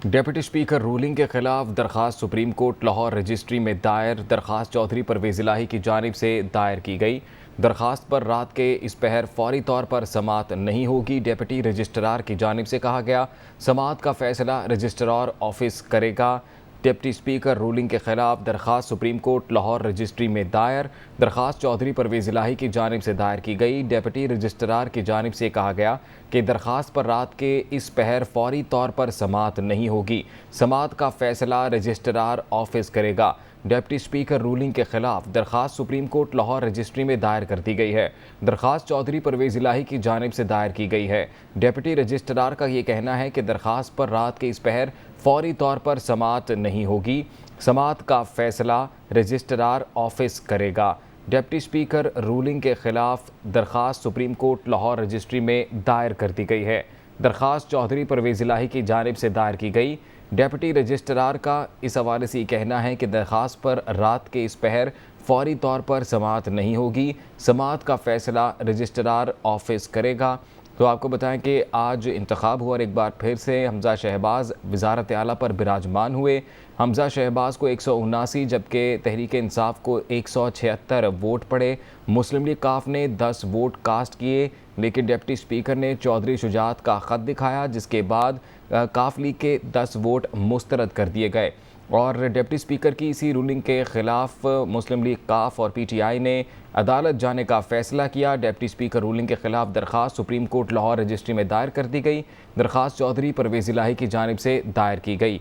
Deputy speaker rolling کے خلاف درخواست سپریم کورٹ لاہور رجسٹری میں دائر۔ درخواست چودھری پرویز الہی کی جانب سے دائر کی گئی۔ درخواست پر رات کے اس پہر فوری طور پر سماعت نہیں ہوگی۔ ڈپٹی رجسٹرار کی جانب سے کہا گیا سماعت کا فیصلہ رجسٹرار آفس کرے گا۔ ڈپٹی اسپیکر رولنگ کے خلاف درخواست سپریم کورٹ لاہور رجسٹری میں دائر۔ درخواست چودھری پرویز الہی کی جانب سے دائر کی گئی۔ ڈپٹی رجسٹرار کی جانب سے کہا گیا کہ درخواست پر رات کے اس پہر فوری طور پر سماعت نہیں ہوگی۔ سماعت کا فیصلہ رجسٹرار آفس کرے گا۔ ڈپٹی اسپیکر رولنگ کے خلاف درخواست سپریم کورٹ لاہور رجسٹری میں دائر کر دی گئی ہے۔ درخواست چودھری پرویز الہی کی جانب سے دائر کی گئی ہے۔ ڈپٹی رجسٹرار کا یہ کہنا ہے کہ درخواست پر رات کے اس پہر فوری طور پر سماعت نہیں ہوگی۔ سماعت کا فیصلہ رجسٹرار آفس کرے گا۔ ڈپٹی اسپیکر رولنگ کے خلاف درخواست سپریم کورٹ لاہور رجسٹری میں دائر کر دی گئی ہے۔ درخواست چودھری پرویز الہی کی جانب سے دائر کی گئی۔ ڈپٹی رجسٹرار کا اس حوالے سے یہ کہنا ہے کہ درخواست پر رات کے اس پہر فوری طور پر سماعت نہیں ہوگی۔ سماعت کا فیصلہ رجسٹرار آفس کرے گا۔ تو آپ کو بتائیں کہ آج انتخاب ہوا اور ایک بار پھر سے حمزہ شہباز وزارت اعلیٰ پر براجمان ہوئے۔ حمزہ شہباز کو 179 جبکہ تحریک انصاف کو 176 ووٹ پڑے۔ مسلم لیگ کاف نے 10 ووٹ کاسٹ کیے، لیکن ڈپٹی اسپیکر نے چودھری شجاعت کا خط دکھایا، جس کے بعد کاف لیگ کے 10 ووٹ مسترد کر دیے گئے۔ اور ڈپٹی اسپیکر کی اسی رولنگ کے خلاف مسلم لیگ کاف اور پی ٹی آئی نے عدالت جانے کا فیصلہ کیا۔ ڈپٹی اسپیکر رولنگ کے خلاف درخواست سپریم کورٹ لاہور رجسٹری میں دائر کر دی گئی۔ درخواست چودھری پرویز الہی کی جانب سے دائر کی گئی۔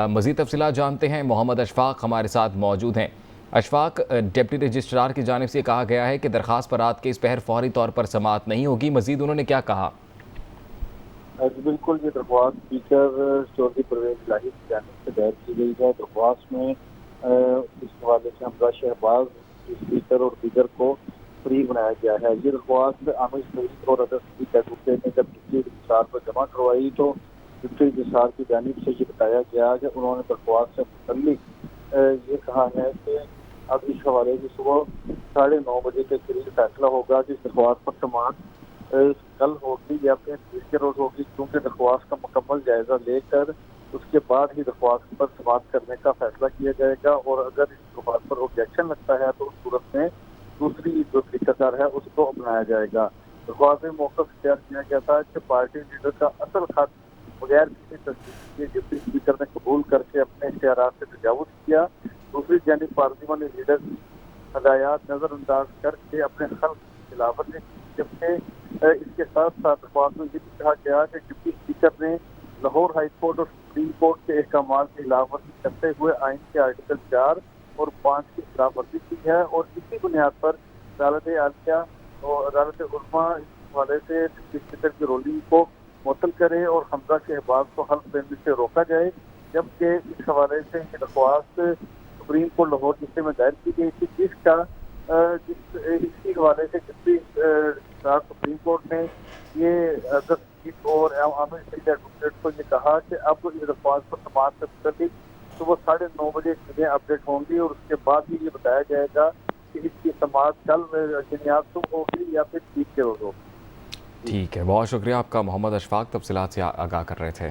مزید تفصیلات جانتے ہیں، محمد اشفاق ہمارے ساتھ موجود ہیں۔ اشفاق، ڈپٹی رجسٹرار کی جانب سے کہا گیا ہے کہ درخواست پر رات کے اس پہر فوری طور پر سماعت نہیں ہوگی، مزید انہوں نے کیا کہا؟ بالکل، یہ درخواست اسپیکر چودھری پرویز الہی کی جانب سے دائر کی گئی ہے۔ درخواست میں اس حوالے سے حمزہ شہباز اسپیکر اور دیگر کو فری بنایا گیا ہے۔ یہ درخواست عامر شریف اور ادر ایڈوکیٹ نے جب ڈپٹی رجسٹرار پر جمع کروائی تو ڈپٹی رجسٹرار کی جانب سے یہ بتایا گیا کہ انہوں نے درخواست سے متعلق یہ کہا ہے کہ اب اس حوالے سے صبح 9:30 بجے کے قریب فیصلہ ہوگا کہ اس درخواست پر سماعت کل ہوگی یا پھر تیسرے روز ہوگی، کیونکہ درخواست کا مکمل جائزہ لے کر اس کے بعد ہی درخواست پر سماعت کرنے کا فیصلہ کیا جائے گا، اور اگر اس درخواست پر آبجیکشن لگتا ہے تو اس صورت میں دوسری جو طریقہ کار ہے اس کو اپنایا جائے گا۔ درخواست میں موقف اختیار کیا گیا تھا کہ پارٹی لیڈر کا اصل خط بغیر کسی تصدیق کے ڈپٹی اسپیکر نے قبول کر کے اپنے اختیارات سے تجاوز کیا۔ دوسری جانب پارلیمانی لیڈر کی ہدایات نظر انداز کر کے اپنے خلق کی خلاف ورزی کی، جبکہ اس کے ساتھ ساتھ درخواست میں یہ بھی کہا گیا کہ ڈپٹی اسپیکر نے لاہور ہائی کورٹ اور سپریم کورٹ کے احکامات کی خلاف ورزی کرتے ہوئے آئین کے آرٹیکل 4 اور 5 کی خلاف ورزی کی ہے، اور اسی بنیاد پر عدالت عالیہ اور عدالت علما اس حوالے سے ڈپٹی اسپیکر کی رولنگ کو معطل کرے اور حمزہ شہباز کو حلف دینے سے روکا جائے، جبکہ اس حوالے سے یہ درخواست سپریم کورٹ لاہور جس میں دائر کی گئی تھی، اسی حوالے سے ڈپٹی سپریم کورٹ نے یہ اور عامر شریف ایڈوکیٹ کو یہ کہا کہ اب اس درخواست پر سماعت سے متعلق صبح 9:30 بجے چیزیں اپڈیٹ ہوں گی، اور اس کے بعد ہی یہ بتایا جائے گا کہ اس کی سماعت کل شنیات صبح ہوگی یا پھر تیسرے روز ہوگی۔ ٹھیک ہے، بہت شکریہ آپ کا محمد اشفاق، تفصیلات سے آگاہ کر رہے تھے۔